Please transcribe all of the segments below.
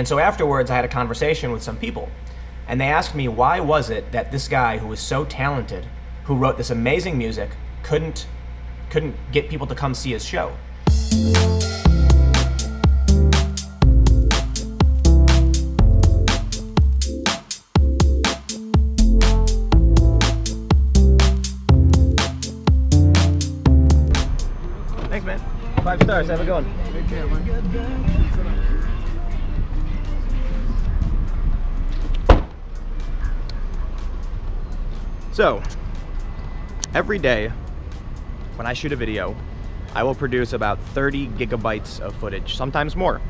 And so afterwards, I had a conversation with some people, and they asked me, why was it that this guy who was so talented, who wrote this amazing music, couldn't get people to come see his show? Thanks, man. 5 stars. Have a good one. Take care, man. So, every day when I shoot a video, I will produce about 30 gigabytes of footage, sometimes more.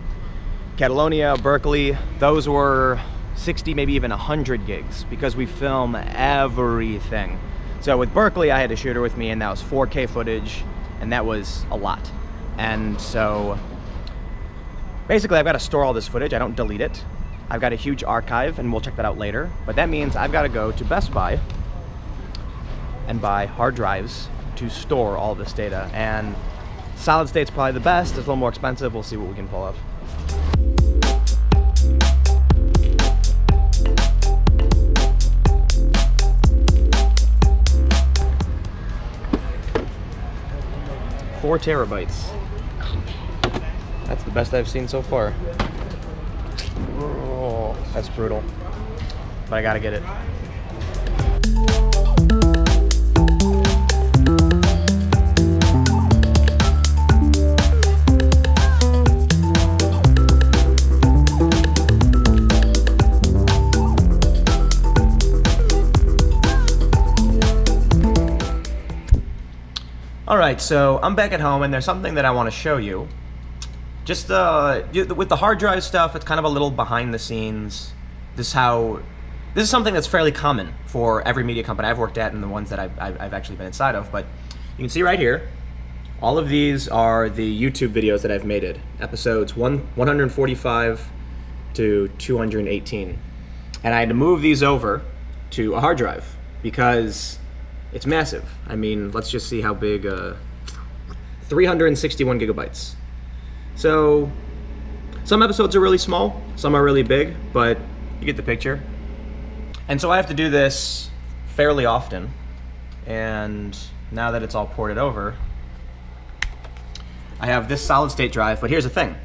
Catalonia, Berkeley, those were 60, maybe even 100 gigs, because we film everything. So with Berkeley, I had a shooter with me, and that was 4K footage, and that was a lot. And so basically I've got to store all this footage. I don't delete it. I've got a huge archive, and we'll check that out later. But that means I've got to go to Best Buy and buy hard drives to store all this data. And solid state's probably the best. It's a little more expensive. We'll see what we can pull off. Four terabytes. That's the best I've seen so far. Oh, that's brutal. But I gotta get it. Alright, so I'm back at home, and there's something that I want to show you. Just with the hard drive stuff, it's kind of a little behind the scenes. This is something that's fairly common for every media company I've worked at and the ones that I've actually been inside of. But you can see right here, all of these are the YouTube videos that I've made, episodes 145 to 218. And I had to move these over to a hard drive because it's massive. I mean, let's just see how big, 361 gigabytes. So, some episodes are really small, some are really big, but you get the picture. And so I have to do this fairly often, and now that it's all ported over, I have this solid state drive, but here's the thing.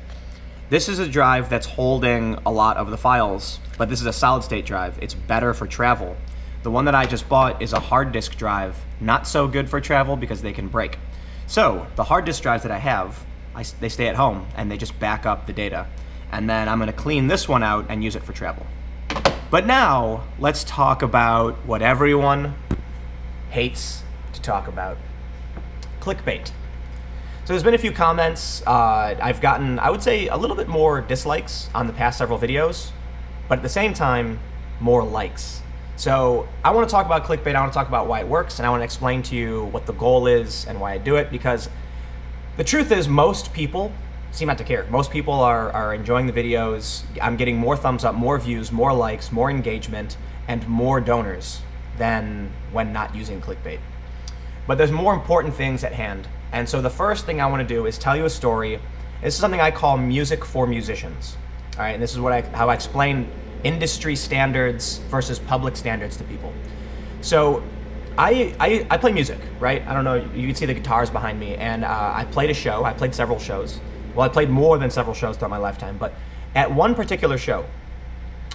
This is a drive that's holding a lot of the files, but this is a solid state drive. It's better for travel. The one that I just bought is a hard disk drive, not so good for travel because they can break. So the hard disk drives that I have, they stay at home and they just back up the data. And then I'm gonna clean this one out and use it for travel. But now let's talk about what everyone hates to talk about, clickbait. So there's been a few comments. I've gotten, I would say, a little bit more dislikes on the past several videos, but at the same time, more likes. So I want to talk about clickbait, I want to talk about why it works, and I want to explain to you what the goal is and why I do it, because the truth is most people seem not to care. Most people are enjoying the videos. I'm getting more thumbs up, more views, more likes, more engagement, and more donors than when not using clickbait. But there's more important things at hand. And so the first thing I want to do is tell you a story. This is something I call music for musicians. All right, and this is how I explain industry standards versus public standards to people. So I play music, right? I don't know, you can see the guitars behind me, and I played a show. I played several shows. Well, I played more than several shows throughout my lifetime, but at one particular show,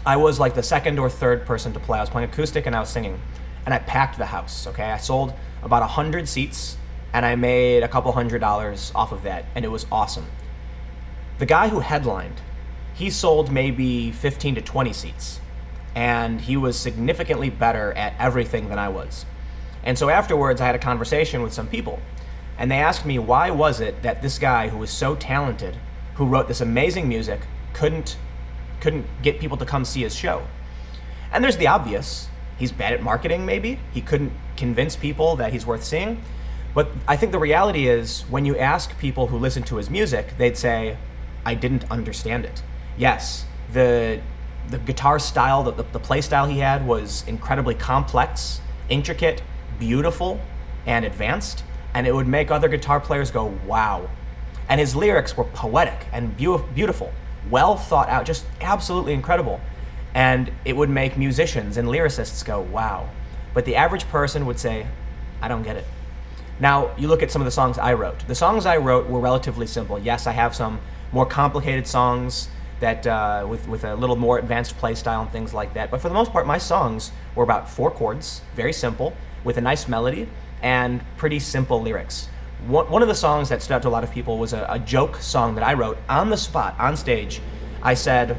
I was like the second or third person to play. I was playing acoustic and I was singing, and I packed the house, okay? I sold about 100 seats, and I made a couple $100 off of that, and it was awesome. The guy who headlined, he sold maybe 15 to 20 seats, and he was significantly better at everything than I was. And so afterwards, I had a conversation with some people, and they asked me, why was it that this guy who was so talented, who wrote this amazing music, couldn't get people to come see his show? And there's the obvious. He's bad at marketing, maybe. He couldn't convince people that he's worth seeing. But I think the reality is, when you ask people who listen to his music, they'd say, I didn't understand it. Yes, the guitar style, the play style he had was incredibly complex, intricate, beautiful, and advanced, and it would make other guitar players go, wow. And his lyrics were poetic and beautiful, well thought out, just absolutely incredible. And it would make musicians and lyricists go, wow. But the average person would say, I don't get it. Now, you look at some of the songs I wrote. The songs I wrote were relatively simple. Yes, I have some more complicated songs that with a little more advanced play style and things like that. But for the most part, my songs were about 4 chords, very simple, with a nice melody and pretty simple lyrics. One of the songs that stood out to a lot of people was a joke song that I wrote on the spot, on stage. I said,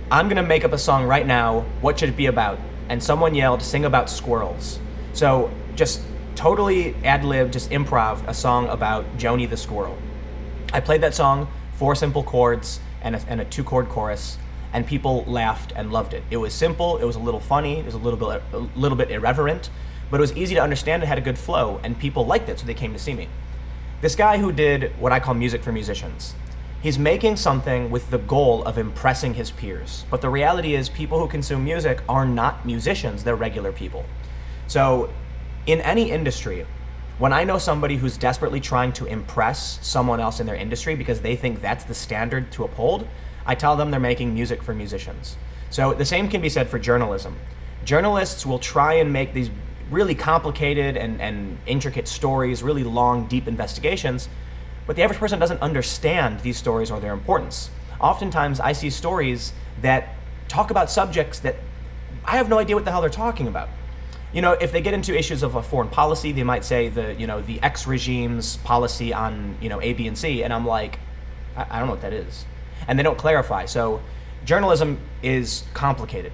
I'm gonna make up a song right now, what should it be about? And someone yelled, sing about squirrels. So just totally ad-lib, just improv a song about Joni the squirrel. I played that song, 4 simple chords and a 2-chord chorus, and people laughed and loved it. It was simple, it was a little funny, it was a little bit irreverent, but it was easy to understand, it had a good flow, and people liked it, so they came to see me. This guy who did what I call music for musicians, he's making something with the goal of impressing his peers. But the reality is people who consume music are not musicians, they're regular people. So in any industry, when I know somebody who's desperately trying to impress someone else in their industry because they think that's the standard to uphold, I tell them they're making music for musicians. So the same can be said for journalism. Journalists will try and make these really complicated and intricate stories, really long, deep investigations, but the average person doesn't understand these stories or their importance. Oftentimes, I see stories that talk about subjects that I have no idea what the hell they're talking about. You know, if they get into issues of a foreign policy, they might say the X regime's policy on, A, B, and C, and I'm like, I don't know what that is. And they don't clarify. So journalism is complicated.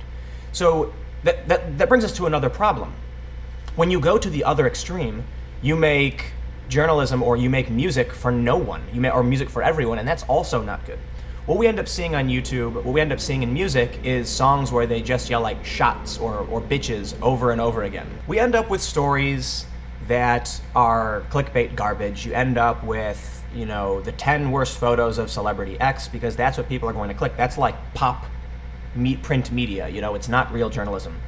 So that brings us to another problem. When you go to the other extreme, you make journalism or you make music for no one, or music for everyone, and that's also not good. What we end up seeing on YouTube, what we end up seeing in music is songs where they just yell like shots or bitches over and over again. We end up with stories that are clickbait garbage. You end up with, the 10 worst photos of celebrity X because that's what people are going to click. That's like print media, it's not real journalism.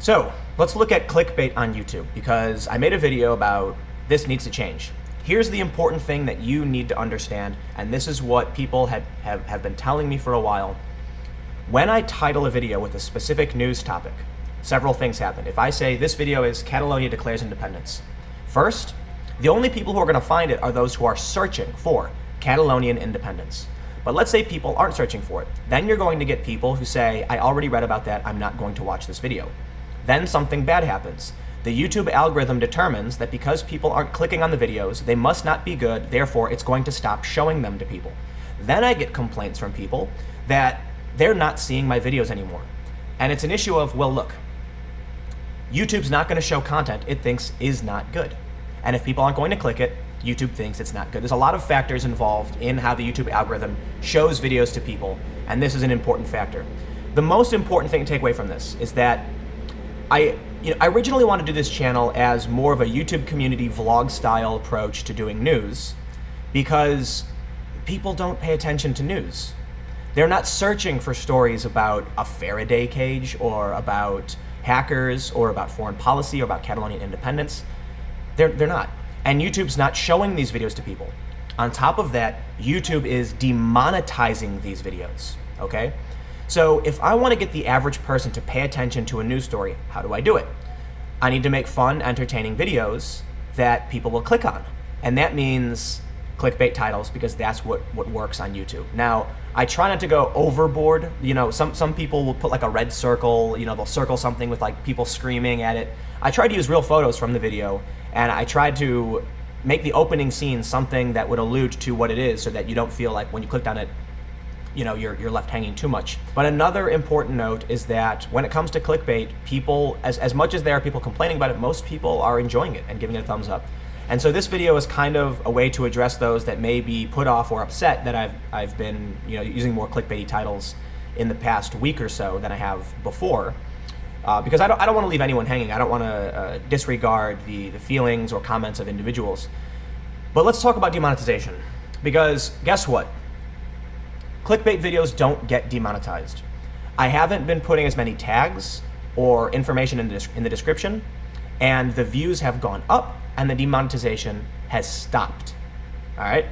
So let's look at clickbait on YouTube because I made a video about this needs to change. Here's the important thing that you need to understand, and this is what people have been telling me for a while. When I title a video with a specific news topic, several things happen. If I say this video is Catalonia declares independence, first, the only people who are going to find it are those who are searching for Catalonian independence. But let's say people aren't searching for it. Then you're going to get people who say, I already read about that, I'm not going to watch this video. Then something bad happens. The YouTube algorithm determines that because people aren't clicking on the videos, they must not be good, therefore it's going to stop showing them to people. Then I get complaints from people that they're not seeing my videos anymore. And it's an issue of, well, look, YouTube's not going to show content it thinks is not good. And if people aren't going to click it, YouTube thinks it's not good. There's a lot of factors involved in how the YouTube algorithm shows videos to people, and this is an important factor. The most important thing to take away from this is that I originally wanted to do this channel as more of a YouTube community vlog style approach to doing news because people don't pay attention to news. They're not searching for stories about a Faraday cage or about hackers or about foreign policy or about Catalonian independence. They're not. And YouTube's not showing these videos to people. On top of that, YouTube is demonetizing these videos, okay? So if I want to get the average person to pay attention to a news story, how do I do it? I need to make fun, entertaining videos that people will click on. And that means clickbait titles because that's what works on YouTube. Now, I try not to go overboard. Some people will put like a red circle, they'll circle something with like people screaming at it. I tried to use real photos from the video, and I tried to make the opening scene something that would allude to what it is so that you don't feel like when you clicked on it, you're left hanging too much. But another important note is that when it comes to clickbait, people, as much as there are people complaining about it, most people are enjoying it and giving it a thumbs up. And so this video is kind of a way to address those that may be put off or upset that I've been using more clickbaity titles in the past week or so than I have before. Because I don't want to leave anyone hanging. I don't want to disregard the feelings or comments of individuals. But let's talk about demonetization. Because guess what? Clickbait videos don't get demonetized. I haven't been putting as many tags or information in the description, and the views have gone up, and the demonetization has stopped. All right?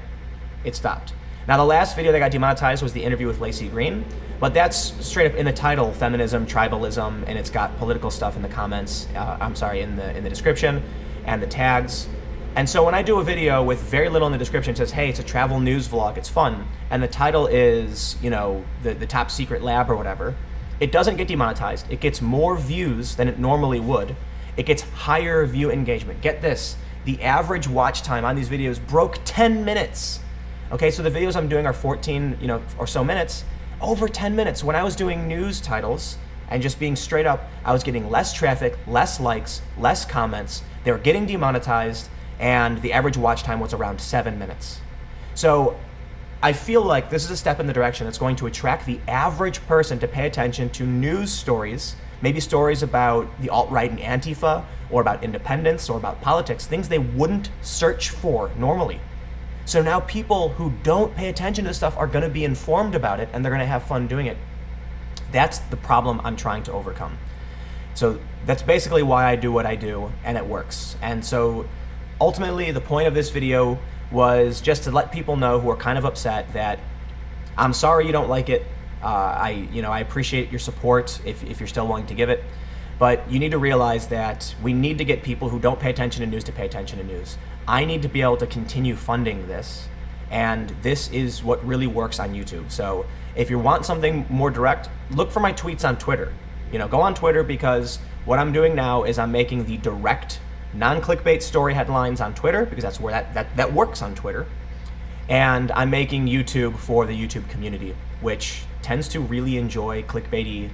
It stopped. Now, the last video that got demonetized was the interview with Lacey Green, but that's straight up in the title, feminism, tribalism, and it's got political stuff in the comments, in the description and the tags. And so when I do a video with very little in the description, it says, hey, it's a travel news vlog, it's fun, and the title is, you know, the top secret lab or whatever, it doesn't get demonetized. It gets more views than it normally would. It gets higher view engagement. Get this, the average watch time on these videos broke 10 minutes. Okay, so the videos I'm doing are 14, or so minutes, over 10 minutes. When I was doing news titles and just being straight up, I was getting less traffic, less likes, less comments. They were getting demonetized, and the average watch time was around 7 minutes. So I feel like this is a step in the direction that's going to attract the average person to pay attention to news stories, maybe stories about the alt-right and Antifa, or about independence, or about politics, things they wouldn't search for normally. So now people who don't pay attention to this stuff are going to be informed about it, and they're going to have fun doing it. That's the problem I'm trying to overcome. So that's basically why I do what I do, and it works. And so ultimately, the point of this video was just to let people know who are kind of upset that I'm sorry you don't like it. I appreciate your support if you're still willing to give it. But you need to realize that we need to get people who don't pay attention to news to pay attention to news. I need to be able to continue funding this, and this is what really works on YouTube. So if you want something more direct, look for my tweets on Twitter. Go on Twitter, because what I'm doing now is I'm making the direct, non-clickbait story headlines on Twitter, because that's where that works on Twitter. And I'm making YouTube for the YouTube community, which tends to really enjoy clickbaity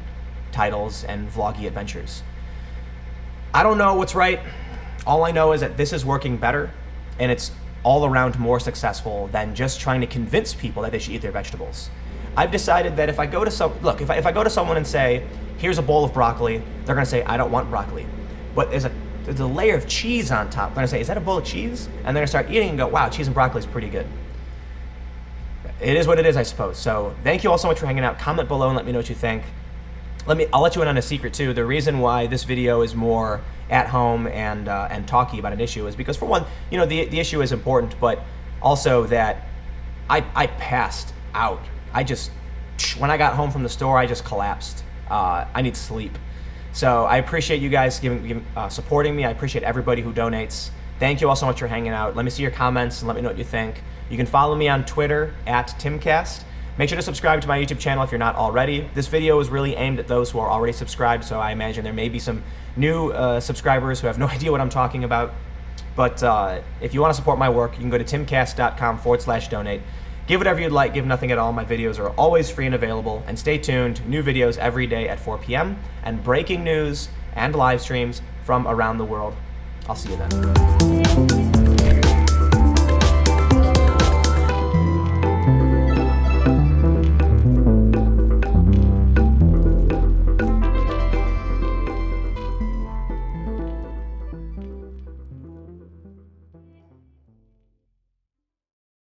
titles and vloggy adventures. I don't know what's right. All I know is that this is working better, and it's all around more successful than just trying to convince people that they should eat their vegetables. I've decided that if I go to if I go to someone and say, here's a bowl of broccoli, they're gonna say, I don't want broccoli. But there's a layer of cheese on top. They're gonna say, is that a bowl of cheese? And they're gonna start eating and go, wow, cheese and broccoli is pretty good. It is what it is, I suppose. So thank you all so much for hanging out. Comment below and let me know what you think. I'll let you in on a secret too. The reason why this video is more at home and talky about an issue is because, for one, the issue is important, but also that I passed out. When I got home from the store, I just collapsed. I need sleep. So I appreciate you guys supporting me. I appreciate everybody who donates. Thank you all so much for hanging out. Let me see your comments and let me know what you think. You can follow me on Twitter @TimCast. Make sure to subscribe to my YouTube channel if you're not already. This video is really aimed at those who are already subscribed, so I imagine there may be some new subscribers who have no idea what I'm talking about. But if you want to support my work, you can go to timcast.com/donate. Give whatever you'd like, give nothing at all. My videos are always free and available. And stay tuned, new videos every day at 4 p.m. and breaking news and live streams from around the world. I'll see you then.